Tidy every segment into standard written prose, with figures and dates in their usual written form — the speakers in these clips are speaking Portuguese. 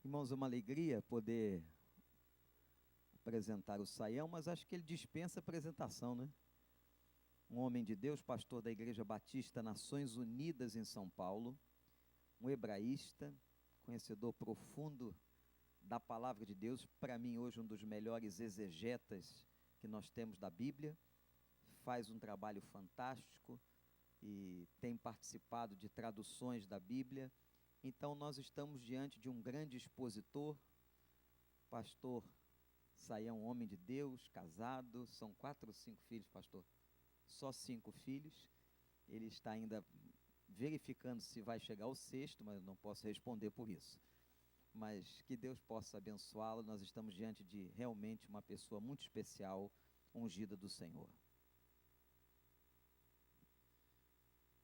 Irmãos, é uma alegria poder apresentar o Saião, mas acho que ele dispensa apresentação, né? Um homem de Deus, pastor da Igreja Batista Nações Unidas em São Paulo, um hebraísta, conhecedor profundo da palavra de Deus, para mim hoje um dos melhores exegetas que nós temos da Bíblia, faz um trabalho fantástico e tem participado de traduções da Bíblia. Então nós estamos diante de um grande expositor, pastor Saião, um homem de Deus, casado, são 4 ou 5 filhos, pastor? Só 5 filhos, ele está ainda verificando se vai chegar ao 6º, mas eu não posso responder por isso. Mas que Deus possa abençoá-lo, nós estamos diante de realmente uma pessoa muito especial, ungida do Senhor.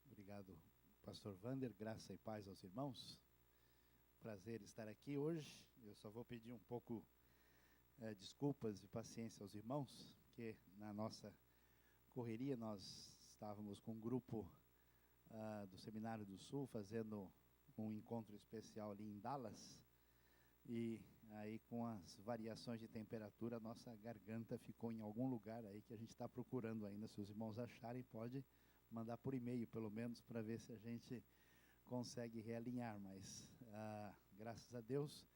Obrigado, pastor Wander, graça e paz aos irmãos. Prazer estar aqui hoje. Eu só vou pedir um pouco desculpas e paciência aos irmãos, porque na nossa correria nós estávamos com um grupo do Seminário do Sul fazendo um encontro especial ali em Dallas, e aí com as variações de temperatura a nossa garganta ficou em algum lugar aí que a gente está procurando ainda. Se os irmãos acharem, pode mandar por e-mail pelo menos, para ver se a gente consegue realinhar, mas graças a Deus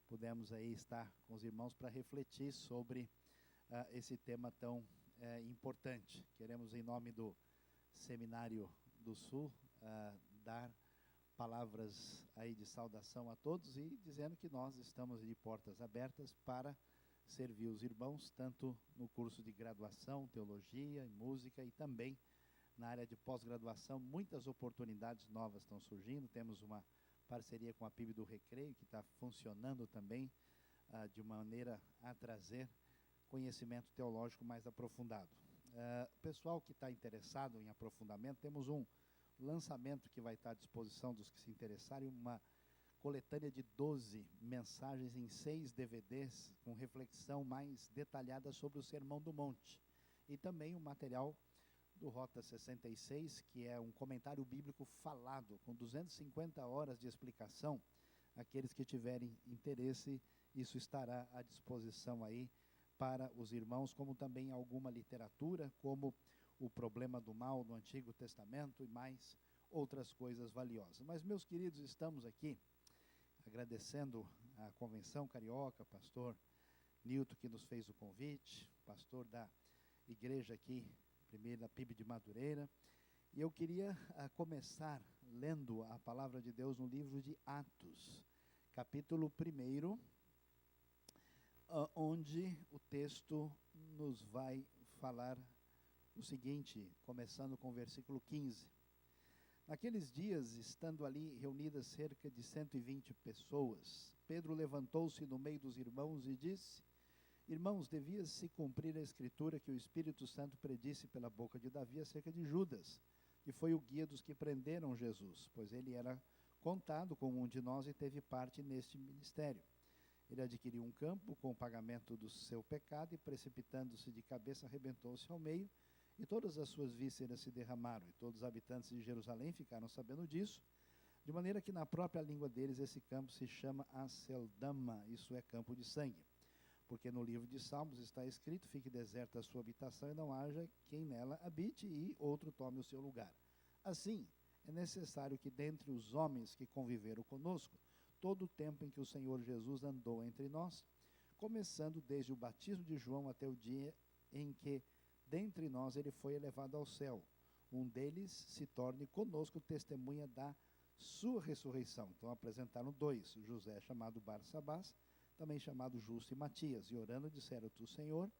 pudemos aí estar com os irmãos para refletir sobre esse tema tão importante. Queremos, em nome do Seminário do Sul, dar palavras aí de saudação a todos e dizendo que nós estamos de portas abertas para servir os irmãos, tanto no curso de graduação, teologia e música, e também na área de pós-graduação. Muitas oportunidades novas estão surgindo. Temos uma parceria com a PIB do Recreio, que está funcionando também de maneira a trazer conhecimento teológico mais aprofundado. O pessoal que está interessado em aprofundamento, temos um lançamento que vai estar à disposição dos que se interessarem, uma coletânea de 12 mensagens em 6 DVDs, com reflexão mais detalhada sobre o Sermão do Monte. E também o material do Rota 66, que é um comentário bíblico falado, com 250 horas de explicação. Aqueles que tiverem interesse, isso estará à disposição aí para os irmãos, como também alguma literatura, como o problema do mal no Antigo Testamento e mais outras coisas valiosas. Mas, meus queridos, estamos aqui agradecendo a Convenção Carioca, pastor Nilton, que nos fez o convite, pastor da igreja aqui, primeira PIB de Madureira, e eu queria começar lendo a palavra de Deus no livro de Atos, capítulo 1, onde o texto nos vai falar o seguinte, começando com o versículo 15. Naqueles dias, estando ali reunidas cerca de 120 pessoas, Pedro levantou-se no meio dos irmãos e disse: Irmãos, devia-se cumprir a escritura que o Espírito Santo predisse pela boca de Davi acerca de Judas, que foi o guia dos que prenderam Jesus, pois ele era contado como um de nós e teve parte neste ministério. Ele adquiriu um campo com o pagamento do seu pecado e, precipitando-se de cabeça, arrebentou-se ao meio, e todas as suas vísceras se derramaram, e todos os habitantes de Jerusalém ficaram sabendo disso, de maneira que na própria língua deles esse campo se chama Aceldama, isso é campo de sangue. Porque no livro de Salmos está escrito: fique deserta a sua habitação e não haja quem nela habite, e outro tome o seu lugar. Assim, é necessário que dentre os homens que conviveram conosco, todo o tempo em que o Senhor Jesus andou entre nós, começando desde o batismo de João até o dia em que dentre nós ele foi elevado ao céu, um deles se torne conosco testemunha da sua ressurreição. Então apresentaram 2, José chamado Barsabás, também chamado Justo, e Matias, e orando disseram: Tu, Senhor,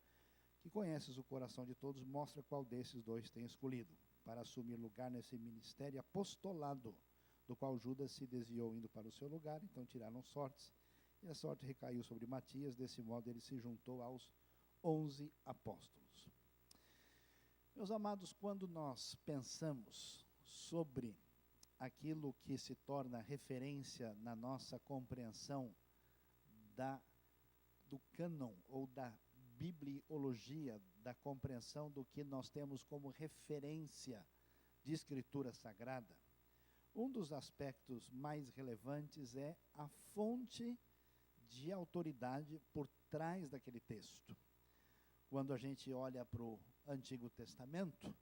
que conheces o coração de todos, mostra qual desses 2 tem escolhido, para assumir lugar nesse ministério apostolado, do qual Judas se desviou indo para o seu lugar. Então tiraram sortes, e a sorte recaiu sobre Matias, desse modo ele se juntou aos 11 apóstolos. Meus amados, quando nós pensamos sobre aquilo que se torna referência na nossa compreensão do cânon ou da bibliologia, da compreensão do que nós temos como referência de escritura sagrada, um dos aspectos mais relevantes é a fonte de autoridade por trás daquele texto. Quando a gente olha para o Antigo Testamento,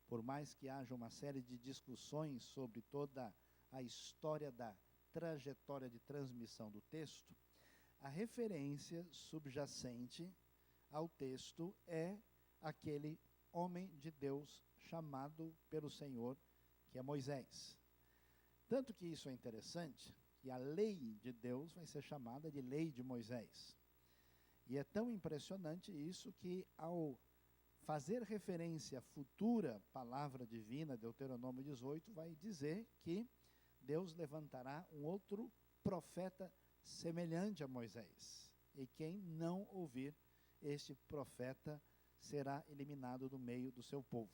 por mais que haja uma série de discussões sobre toda a história da trajetória de transmissão do texto, a referência subjacente ao texto é aquele homem de Deus chamado pelo Senhor, que é Moisés. Tanto que isso é interessante, que a lei de Deus vai ser chamada de lei de Moisés. E é tão impressionante isso que, ao fazer referência à futura palavra divina, Deuteronômio 18, vai dizer que Deus levantará um outro profeta semelhante a Moisés. E quem não ouvir este profeta será eliminado do meio do seu povo.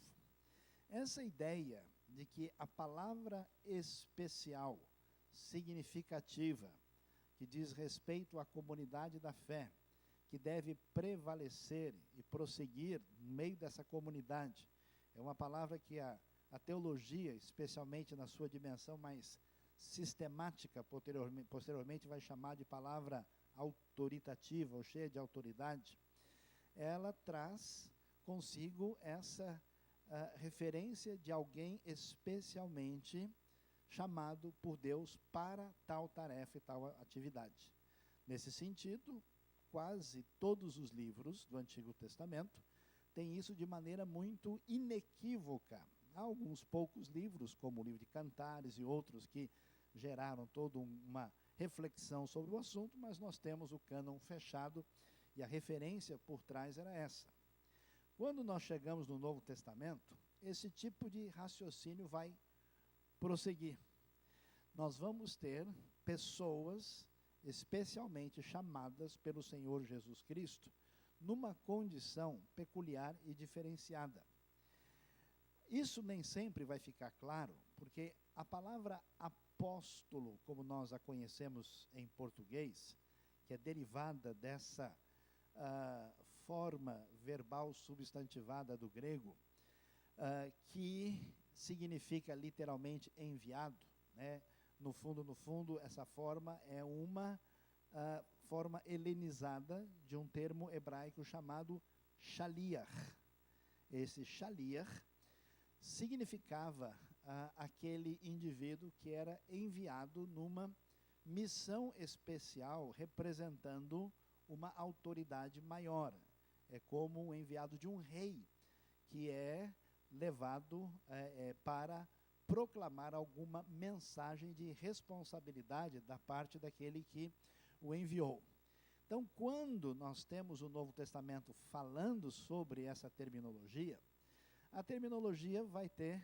Essa ideia de que a palavra especial, significativa, que diz respeito à comunidade da fé, que deve prevalecer e prosseguir no meio dessa comunidade, é uma palavra que a teologia, especialmente na sua dimensão mais sistemática, posteriormente vai chamar de palavra autoritativa ou cheia de autoridade. Ela traz consigo essa referência de alguém especialmente chamado por Deus para tal tarefa e tal atividade. Nesse sentido, quase todos os livros do Antigo Testamento têm isso de maneira muito inequívoca. Há alguns poucos livros, como o livro de Cantares e outros, que geraram toda uma reflexão sobre o assunto, mas nós temos o cânon fechado e a referência por trás era essa. Quando nós chegamos no Novo Testamento, esse tipo de raciocínio vai prosseguir. Nós vamos ter pessoas especialmente chamadas pelo Senhor Jesus Cristo numa condição peculiar e diferenciada. Isso nem sempre vai ficar claro, porque a palavra apóstolo, como nós a conhecemos em português, que é derivada dessa forma verbal substantivada do grego, que significa literalmente enviado, né? No fundo, essa forma é uma forma helenizada de um termo hebraico chamado shaliach. Esse shaliach significava aquele indivíduo que era enviado numa missão especial representando uma autoridade maior. É como o enviado de um rei que é levado para proclamar alguma mensagem de responsabilidade da parte daquele que o enviou. Então, quando nós temos o Novo Testamento falando sobre essa terminologia, a terminologia vai ter,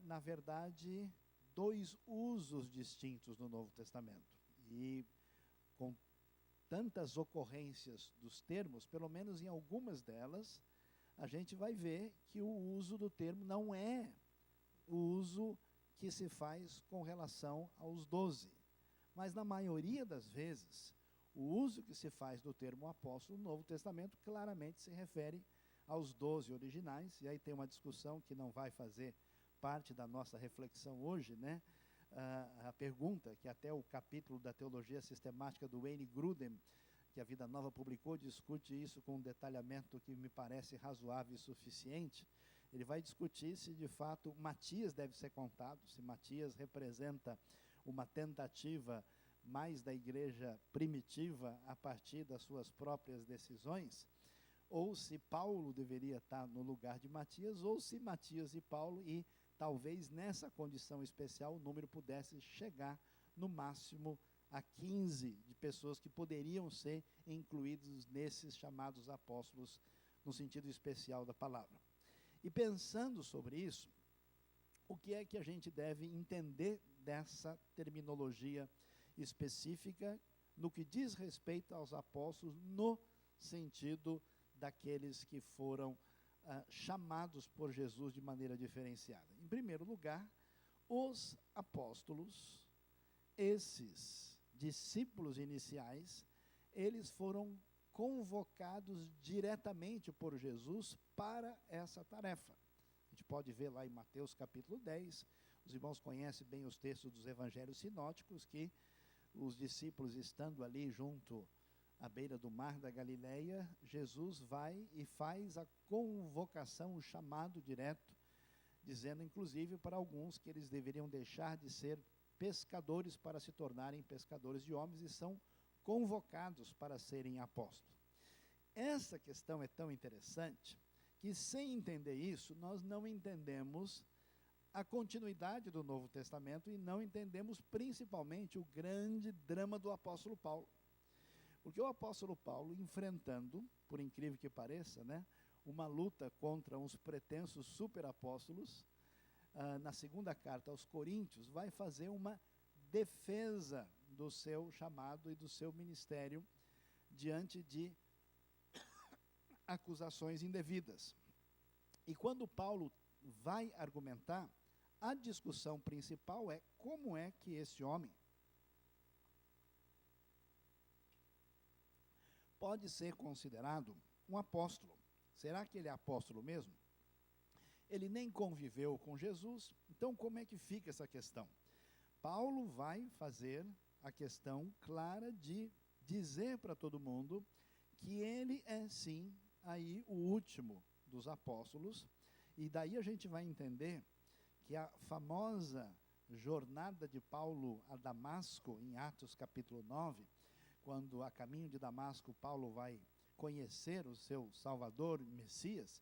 na verdade, dois usos distintos no Novo Testamento. E com tantas ocorrências dos termos, pelo menos em algumas delas, a gente vai ver que o uso do termo não é o uso que se faz com relação aos 12. Mas, na maioria das vezes, o uso que se faz do termo apóstolo no Novo Testamento claramente se refere aos 12 originais, e aí tem uma discussão que não vai fazer parte da nossa reflexão hoje, né? A pergunta, que até o capítulo da Teologia Sistemática do Wayne Grudem, que a Vida Nova publicou, discute isso com um detalhamento que me parece razoável e suficiente. Ele vai discutir se, de fato, Matias deve ser contado, se Matias representa uma tentativa mais da igreja primitiva a partir das suas próprias decisões, ou se Paulo deveria estar no lugar de Matias, ou se Matias e Paulo, e talvez nessa condição especial o número pudesse chegar no máximo a 15 de pessoas que poderiam ser incluídos nesses chamados apóstolos no sentido especial da palavra. E pensando sobre isso, o que é que a gente deve entender dessa terminologia específica no que diz respeito aos apóstolos no sentido daqueles que foram chamados por Jesus de maneira diferenciada? Em primeiro lugar, os apóstolos, esses discípulos iniciais, eles foram convocados diretamente por Jesus para essa tarefa. A gente pode ver lá em Mateus capítulo 10, os irmãos conhecem bem os textos dos evangelhos sinóticos, que os discípulos estando ali junto à beira do mar da Galileia, Jesus vai e faz a convocação, o chamado direto, dizendo inclusive para alguns que eles deveriam deixar de ser pescadores para se tornarem pescadores de homens, e são convocados para serem apóstolos. Essa questão é tão interessante que, sem entender isso, nós não entendemos a continuidade do Novo Testamento e não entendemos principalmente o grande drama do apóstolo Paulo. Porque o apóstolo Paulo, enfrentando, por incrível que pareça, uma luta contra uns pretensos superapóstolos, na segunda carta aos Coríntios, vai fazer uma defesa do seu chamado e do seu ministério diante de acusações indevidas. E quando Paulo vai argumentar, a discussão principal é como é que esse homem pode ser considerado um apóstolo. Será que ele é apóstolo mesmo? Ele nem conviveu com Jesus, então como é que fica essa questão? Paulo vai fazer a questão clara de dizer para todo mundo que ele é sim aí o último dos apóstolos, e daí a gente vai entender que a famosa jornada de Paulo a Damasco, em Atos capítulo 9, quando a caminho de Damasco Paulo vai conhecer o seu Salvador, Messias,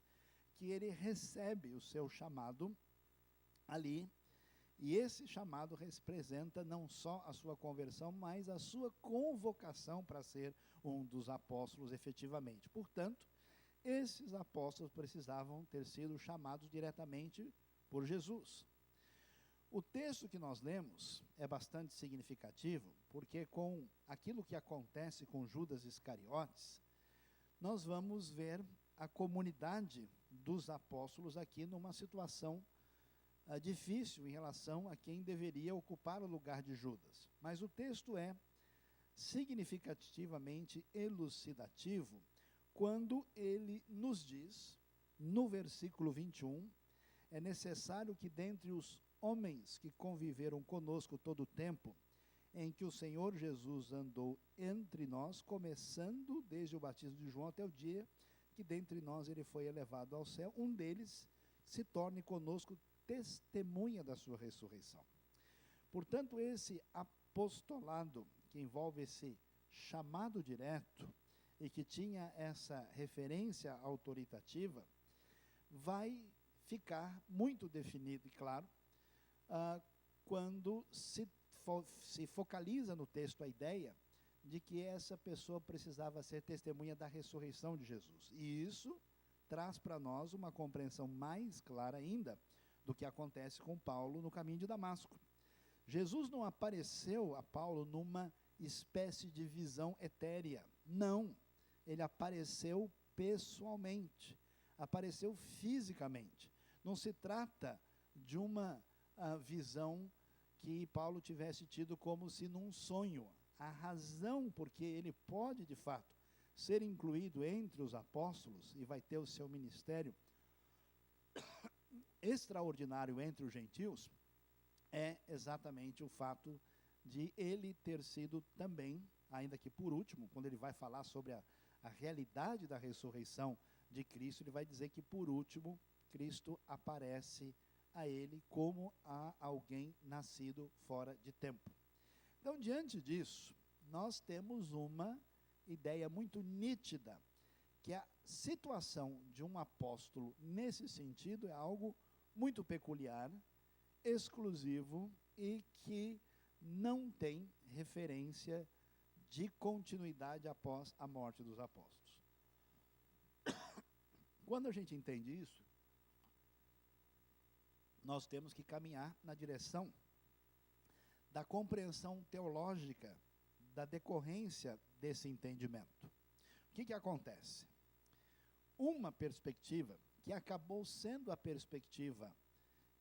que ele recebe o seu chamado ali, e esse chamado representa não só a sua conversão, mas a sua convocação para ser um dos apóstolos efetivamente. Portanto, esses apóstolos precisavam ter sido chamados diretamente por Jesus. O texto que nós lemos é bastante significativo, porque com aquilo que acontece com Judas Iscariotes, nós vamos ver a comunidade dos apóstolos aqui numa situação difícil em relação a quem deveria ocupar o lugar de Judas. Mas o texto é significativamente elucidativo quando ele nos diz, no versículo 21, é necessário que dentre os homens que conviveram conosco todo o tempo em que o Senhor Jesus andou entre nós, começando desde o batismo de João até o dia que dentre nós ele foi elevado ao céu, um deles se torne conosco testemunha da sua ressurreição. Portanto, esse apostolado que envolve esse chamado direto e que tinha essa referência autoritativa, vai ficar muito definido e claro quando se focaliza no texto a ideia de que essa pessoa precisava ser testemunha da ressurreição de Jesus. E isso traz para nós uma compreensão mais clara ainda do que acontece com Paulo no caminho de Damasco. Jesus não apareceu a Paulo numa espécie de visão etérea. Não. Ele apareceu pessoalmente, apareceu fisicamente. Não se trata de uma visão que Paulo tivesse tido como se num sonho. A razão porque ele pode, de fato, ser incluído entre os apóstolos e vai ter o seu ministério extraordinário entre os gentios é exatamente o fato de ele ter sido também, ainda que por último, quando ele vai falar sobre a realidade da ressurreição de Cristo, ele vai dizer que por último Cristo aparece a ele como a alguém nascido fora de tempo. Então, diante disso, nós temos uma ideia muito nítida que a situação de um apóstolo nesse sentido é algo muito peculiar, exclusivo e que não tem referência de continuidade após a morte dos apóstolos. Quando a gente entende isso, nós temos que caminhar na direção da compreensão teológica da decorrência desse entendimento. O que acontece? Uma perspectiva que acabou sendo a perspectiva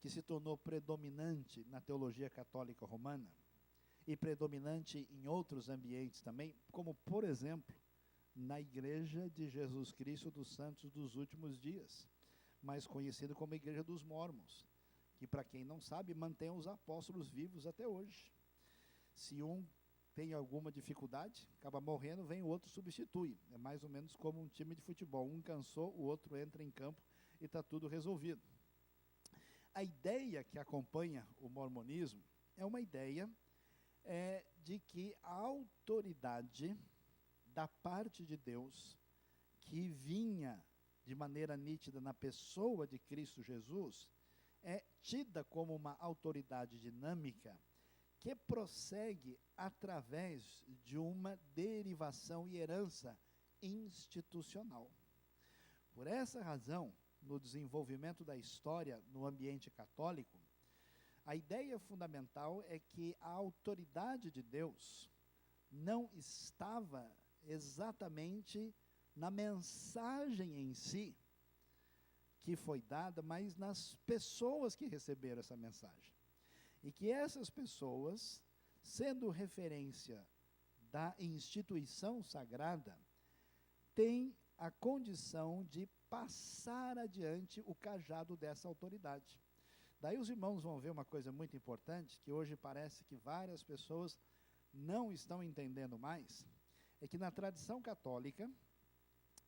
que se tornou predominante na teologia católica romana e predominante em outros ambientes também, como, por exemplo, na Igreja de Jesus Cristo dos Santos dos Últimos Dias, mais conhecida como Igreja dos Mórmons, que, para quem não sabe, mantém os apóstolos vivos até hoje. Se um tem alguma dificuldade, acaba morrendo, vem o outro substitui. É mais ou menos como um time de futebol. Um cansou, o outro entra em campo e está tudo resolvido. A ideia que acompanha o mormonismo é uma ideia de que a autoridade da parte de Deus, que vinha de maneira nítida na pessoa de Cristo Jesus, é tida como uma autoridade dinâmica que prossegue através de uma derivação e herança institucional. Por essa razão, no desenvolvimento da história no ambiente católico, a ideia fundamental é que a autoridade de Deus não estava exatamente na mensagem em si que foi dada, mas nas pessoas que receberam essa mensagem. E que essas pessoas, sendo referência da instituição sagrada, têm a condição de passar adiante o cajado dessa autoridade. Daí os irmãos vão ver uma coisa muito importante, que hoje parece que várias pessoas não estão entendendo mais, é que na tradição católica,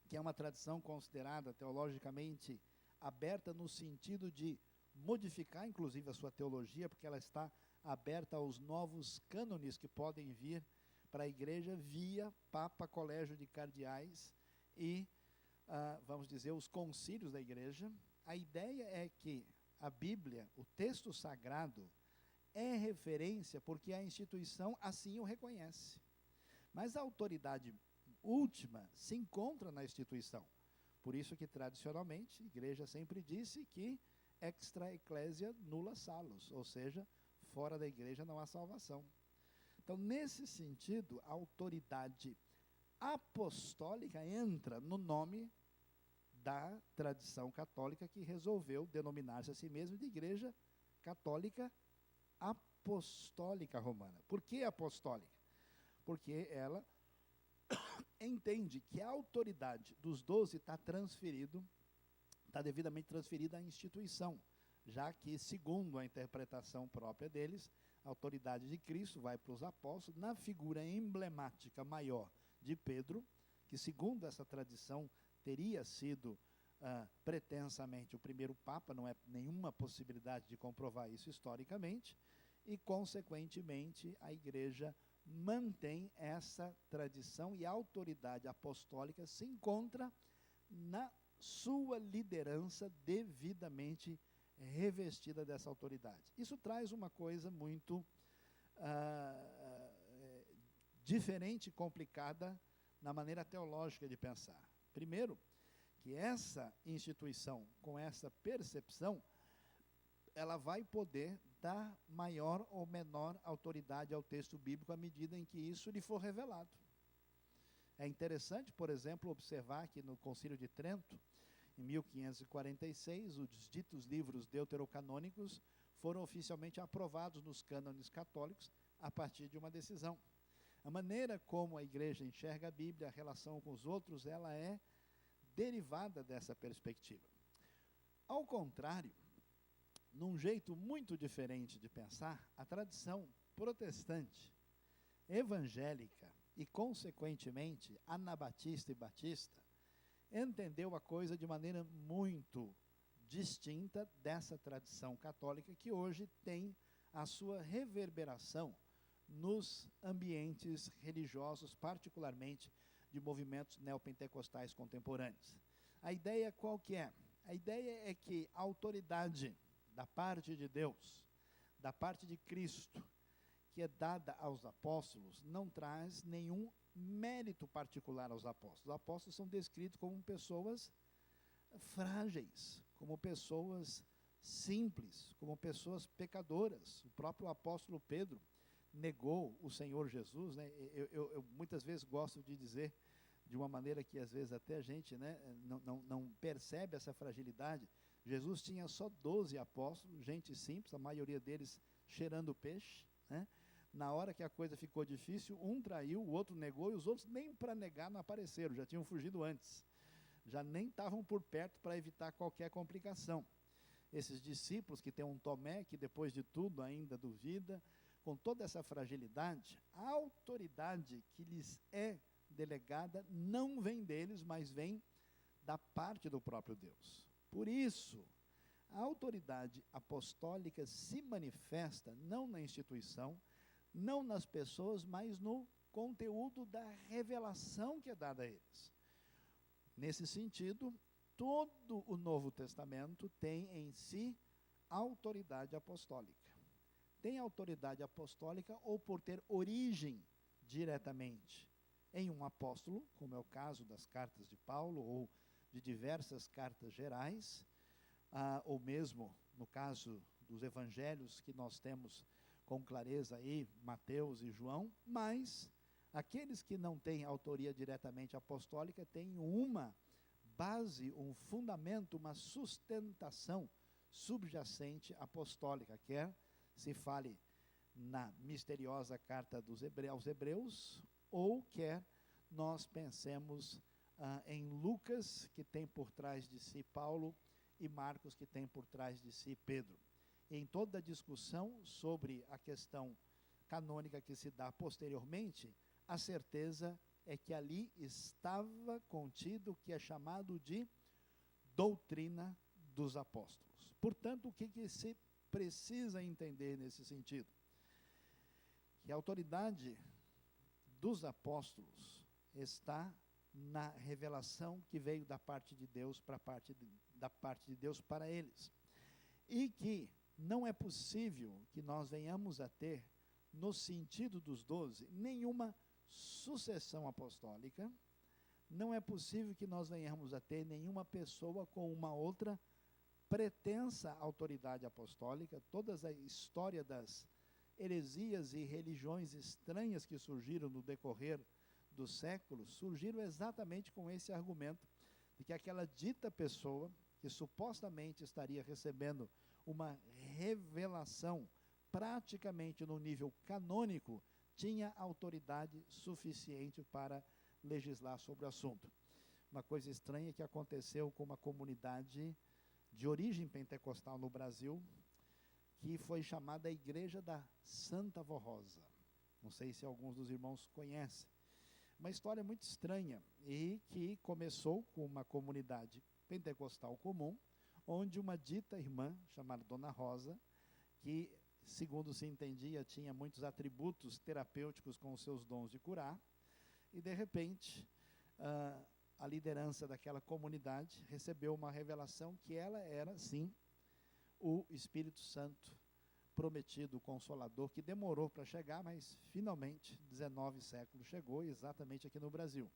que é uma tradição considerada teologicamente aberta no sentido de modificar inclusive a sua teologia, porque ela está aberta aos novos cânones que podem vir para a igreja via Papa, Colégio de Cardeais e, vamos dizer, os concílios da igreja. A ideia é que a Bíblia, o texto sagrado, é referência porque a instituição assim o reconhece. Mas a autoridade última se encontra na instituição. Por isso que, tradicionalmente, a igreja sempre disse que extra ecclesia nulla salus, ou seja, fora da igreja não há salvação. Então, nesse sentido, a autoridade apostólica entra no nome da tradição católica que resolveu denominar-se a si mesma de Igreja Católica Apostólica Romana. Por que apostólica? Porque ela entende que a autoridade dos 12 está devidamente transferida à instituição, já que, segundo a interpretação própria deles, a autoridade de Cristo vai para os apóstolos, na figura emblemática maior de Pedro, que, segundo essa tradição, teria sido pretensamente o primeiro Papa, não é nenhuma possibilidade de comprovar isso historicamente, e, consequentemente, a Igreja mantém essa tradição e a autoridade apostólica se encontra na sua liderança devidamente revestida dessa autoridade. Isso traz uma coisa muito diferente e complicada na maneira teológica de pensar. Primeiro, que essa instituição, com essa percepção, ela vai poder dar maior ou menor autoridade ao texto bíblico à medida em que isso lhe for revelado. É interessante, por exemplo, observar que no Concílio de Trento, em 1546, os ditos livros deuterocanônicos foram oficialmente aprovados nos cânones católicos a partir de uma decisão. A maneira como a igreja enxerga a Bíblia, a relação com os outros, ela é derivada dessa perspectiva. Ao contrário, num jeito muito diferente de pensar, a tradição protestante, evangélica e, consequentemente, anabatista e batista, entendeu a coisa de maneira muito distinta dessa tradição católica que hoje tem a sua reverberação nos ambientes religiosos, particularmente de movimentos neopentecostais contemporâneos. A ideia qual que é? A ideia é que a autoridade da parte de Deus, da parte de Cristo, que é dada aos apóstolos, não traz nenhum mérito particular aos apóstolos. Os apóstolos são descritos como pessoas frágeis, como pessoas simples, como pessoas pecadoras. O próprio apóstolo Pedro negou o Senhor Jesus, né? Eu muitas vezes gosto de dizer, de uma maneira que às vezes até a gente, né, não percebe essa fragilidade. Jesus tinha só 12 apóstolos, gente simples, a maioria deles cheirando peixe, né? Na hora que a coisa ficou difícil, um traiu, o outro negou, e os outros nem para negar não apareceram, já tinham fugido antes. Já nem estavam por perto para evitar qualquer complicação. Esses discípulos, que tem um Tomé, que depois de tudo ainda duvida, com toda essa fragilidade, a autoridade que lhes é delegada não vem deles, mas vem da parte do próprio Deus. Por isso, a autoridade apostólica se manifesta não na instituição, não nas pessoas, mas no conteúdo da revelação que é dada a eles. Nesse sentido, todo o Novo Testamento tem em si autoridade apostólica. Tem autoridade apostólica ou por ter origem diretamente em um apóstolo, como é o caso das cartas de Paulo ou de diversas cartas gerais, ou mesmo no caso dos evangelhos que nós temos com clareza aí, Mateus e João, mas aqueles que não têm autoria diretamente apostólica têm uma base, um fundamento, uma sustentação subjacente apostólica, quer se fale na misteriosa carta aos Hebreus, ou quer nós pensemos em Lucas, que tem por trás de si Paulo, e Marcos, que tem por trás de si Pedro. Em toda a discussão sobre a questão canônica que se dá posteriormente, a certeza é que ali estava contido o que é chamado de doutrina dos apóstolos. Portanto, o que se precisa entender nesse sentido? Que a autoridade dos apóstolos está na revelação que veio da parte de Deus da parte de Deus para eles. E que não é possível que nós venhamos a ter, no sentido dos 12, nenhuma sucessão apostólica, não é possível que nós venhamos a ter nenhuma pessoa com uma outra pretensa autoridade apostólica. Toda a história das heresias e religiões estranhas que surgiram no decorrer dos séculos, surgiram exatamente com esse argumento de que aquela dita pessoa, que supostamente estaria recebendo uma revelação praticamente no nível canônico, tinha autoridade suficiente para legislar sobre o assunto. Uma coisa estranha que aconteceu com uma comunidade de origem pentecostal no Brasil, que foi chamada a Igreja da Santa Vó Rosa. Não sei se alguns dos irmãos conhecem. Uma história muito estranha, e que começou com uma comunidade pentecostal comum, onde uma dita irmã, chamada Dona Rosa, que, segundo se entendia, tinha muitos atributos terapêuticos com os seus dons de curar, e de repente, a liderança daquela comunidade recebeu uma revelação que ela era, sim, o Espírito Santo prometido, o Consolador, que demorou para chegar, mas finalmente, 19 séculos, chegou exatamente aqui no Brasil.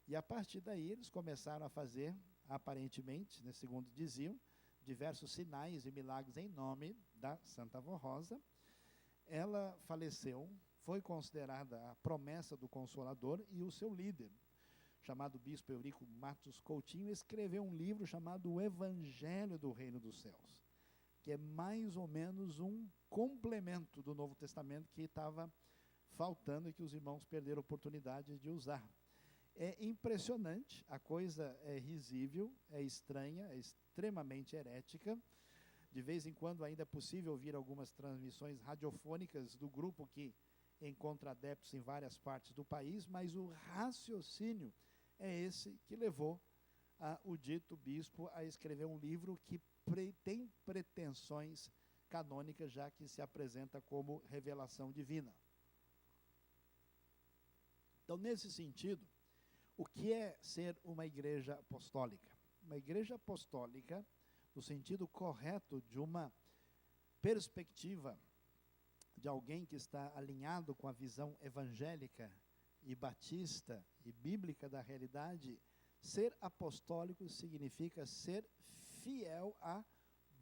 E a partir daí eles começaram a fazer, aparentemente, né, segundo diziam, diversos sinais e milagres em nome da Santa Vó Rosa. Ela faleceu, foi considerada a promessa do Consolador, e o seu líder, chamado Bispo Eurico Matos Coutinho, escreveu um livro chamado O Evangelho do Reino dos Céus, que é mais ou menos um complemento do Novo Testamento que estava faltando e que os irmãos perderam a oportunidade de usar. É impressionante, a coisa é risível, é estranha, é extremamente herética. De vez em quando ainda é possível ouvir algumas transmissões radiofônicas do grupo que encontra adeptos em várias partes do país, mas o raciocínio é esse que levou o dito bispo a escrever um livro que tem pretensões canônicas, já que se apresenta como revelação divina. Então, nesse sentido, o que é ser uma igreja apostólica? Uma igreja apostólica, no sentido correto de uma perspectiva de alguém que está alinhado com a visão evangélica e batista e bíblica da realidade, ser apostólico significa ser fiel à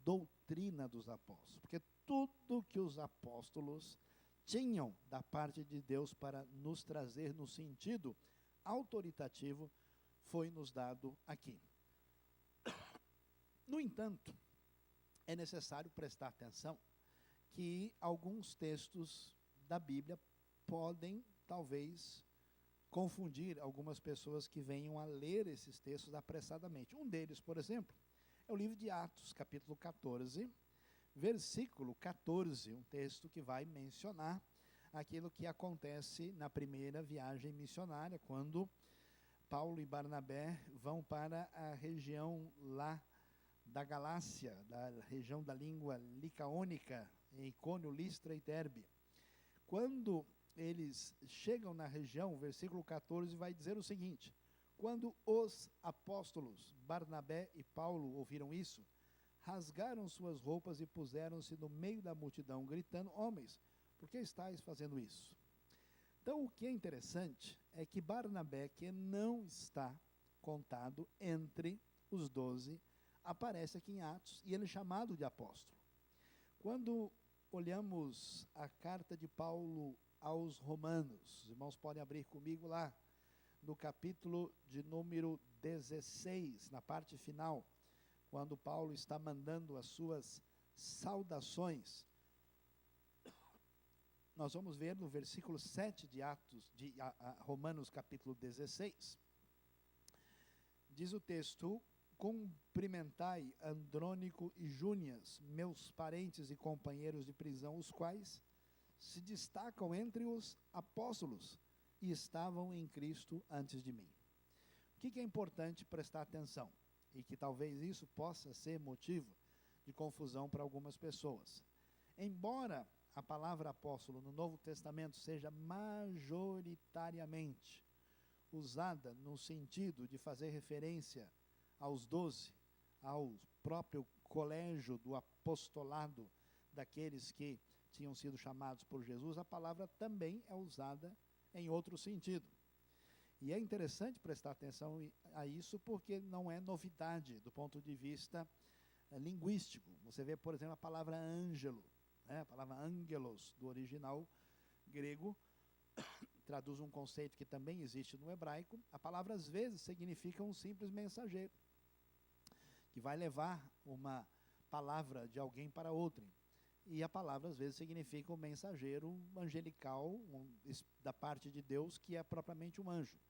doutrina dos apóstolos, porque tudo que os apóstolos tinham da parte de Deus para nos trazer no sentido autoritativo foi nos dado aqui. No entanto, é necessário prestar atenção que alguns textos da Bíblia podem, talvez, confundir algumas pessoas que venham a ler esses textos apressadamente. Um deles, por exemplo, é o livro de Atos, capítulo 14, versículo 14, um texto que vai mencionar aquilo que acontece na primeira viagem missionária, quando Paulo e Barnabé vão para a região lá da Galácia, da região da língua licaônica, em Icônio, Listra e Derbe. Quando eles chegam na região, o versículo 14 vai dizer o seguinte: quando os apóstolos Barnabé e Paulo ouviram isso, rasgaram suas roupas e puseram-se no meio da multidão, gritando: homens, por que estáis fazendo isso? Então, o que é interessante é que Barnabé, que não está contado entre os 12, aparece aqui em Atos, e ele é chamado de apóstolo. Quando olhamos a carta de Paulo aos Romanos, os irmãos podem abrir comigo lá, no capítulo de número 16, na parte final, quando Paulo está mandando as suas saudações. Nós vamos ver no versículo 7 de Atos, Romanos capítulo 16, diz o texto: cumprimentai Andrônico e Júnias, meus parentes e companheiros de prisão, os quais se destacam entre os apóstolos e estavam em Cristo antes de mim. O que é importante prestar atenção? E que talvez isso possa ser motivo de confusão para algumas pessoas. Embora a palavra apóstolo no Novo Testamento seja majoritariamente usada no sentido de fazer referência aos 12, ao próprio colégio do apostolado daqueles que tinham sido chamados por Jesus, a palavra também é usada em outro sentido. E é interessante prestar atenção a isso, porque não é novidade do ponto de vista linguístico. Você vê, por exemplo, a palavra ângelo, né? A palavra angelos, do original grego, traduz um conceito que também existe no hebraico. A palavra, às vezes, significa um simples mensageiro, que vai levar uma palavra de alguém para outrem. E a palavra, às vezes, significa um mensageiro angelical, da parte de Deus, que é propriamente um anjo.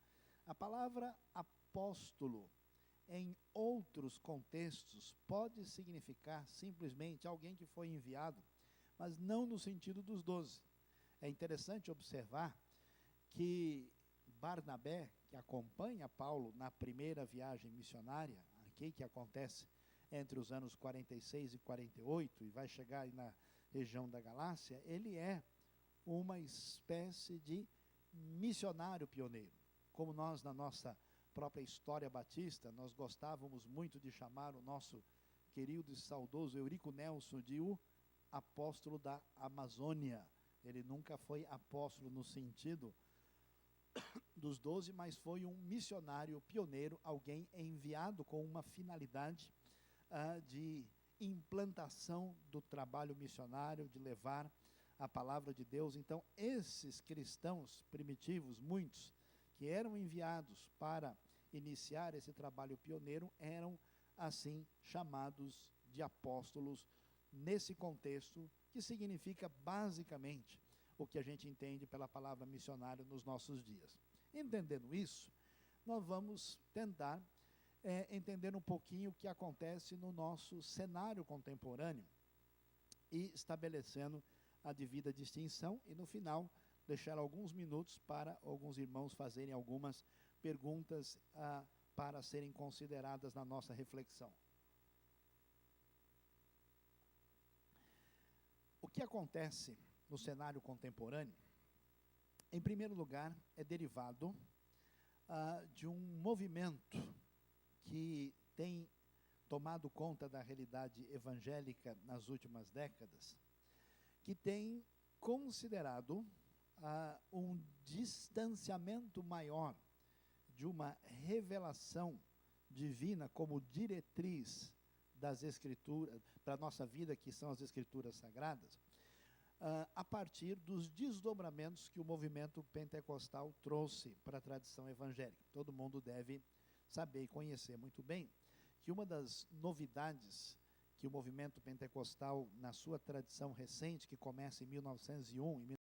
A palavra apóstolo, em outros contextos, pode significar simplesmente alguém que foi enviado, mas não no sentido dos 12. É interessante observar que Barnabé, que acompanha Paulo na primeira viagem missionária, aqui que acontece entre os anos 46 e 48, e vai chegar aí na região da Galácia, ele é uma espécie de missionário pioneiro. Como nós, na nossa própria história batista, nós gostávamos muito de chamar o nosso querido e saudoso Eurico Nelson de o apóstolo da Amazônia. Ele nunca foi apóstolo no sentido dos 12, mas foi um missionário pioneiro, alguém enviado com uma finalidade de implantação do trabalho missionário, de levar a palavra de Deus. Então, esses cristãos primitivos, muitos, que eram enviados para iniciar esse trabalho pioneiro, eram assim chamados de apóstolos, nesse contexto, que significa basicamente o que a gente entende pela palavra missionário nos nossos dias. Entendendo isso, nós vamos tentar entender um pouquinho o que acontece no nosso cenário contemporâneo e estabelecendo a devida distinção, e no final deixar alguns minutos para alguns irmãos fazerem algumas perguntas para serem consideradas na nossa reflexão. O que acontece no cenário contemporâneo, em primeiro lugar, é derivado de um movimento que tem tomado conta da realidade evangélica nas últimas décadas, que tem considerado um distanciamento maior de uma revelação divina como diretriz das Escrituras, para a nossa vida, que são as Escrituras Sagradas, a partir dos desdobramentos que o movimento pentecostal trouxe para a tradição evangélica. Todo mundo deve saber e conhecer muito bem que uma das novidades que o movimento pentecostal, na sua tradição recente, que começa em 1901,